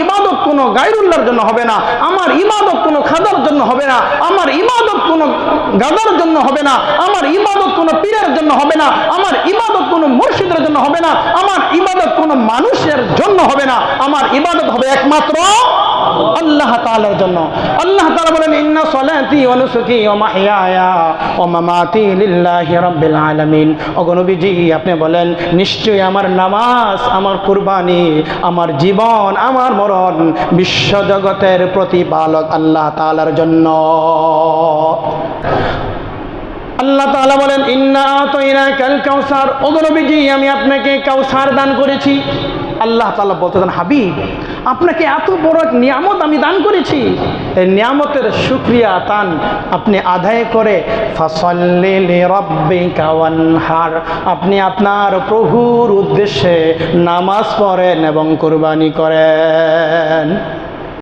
ইবাদত কোনো গায়রুল্লাহর জন্য হবে না, আমার ইবাদত কোনো খাদার জন্য হবে না, আমার ইবাদত কোনো গাদার জন্য হবে না, আমার ইবাদত কোনো পীরের জন্য হবে না, আমার ইবাদত কোনো মুর্শিদের জন্য হবে না, আমার ইবাদত কোনো মানুষের জন্য হবে না, আমার ইবাদত হবে একমাত্র আল্লাহ তাআলার জন্য। আল্লাহ তাআলা বলেন ইন্না সলাতি ওয়া নুসুকি ওয়া মাহইয়ায়া ওয়া মামাতি লিল্লাহি রাব্বিল আলামিন। ওগো নবীজি আপনি বলেন নিশ্চয়ই আমার নামাজ, আমার কুরবানি, আমার জীবন, আমার মরণ বিশ্ব জগতের প্রতিপালক আল্লাহ তাআলার জন্য। আল্লাহ তাআলা বলেন ইন্না আতাইনাকাল কাউসার। ওগো নবীজি আমি আপনাকে কাউসার দান করেছি। আল্লাহ তাআলা বলতেন হাবিব আপনাকে এত বড় এক নিয়ামত আমি দান করেছি, এই নিয়ামতের শুকরিয়া তান আপনি আদায় করে ফাসাল্লি লিরাব্বিকা ওয়ানহার, আপনি আপনার প্রভুর উদ্দেশ্যে নামাজ পড়েন এবং কুরবানি করেন।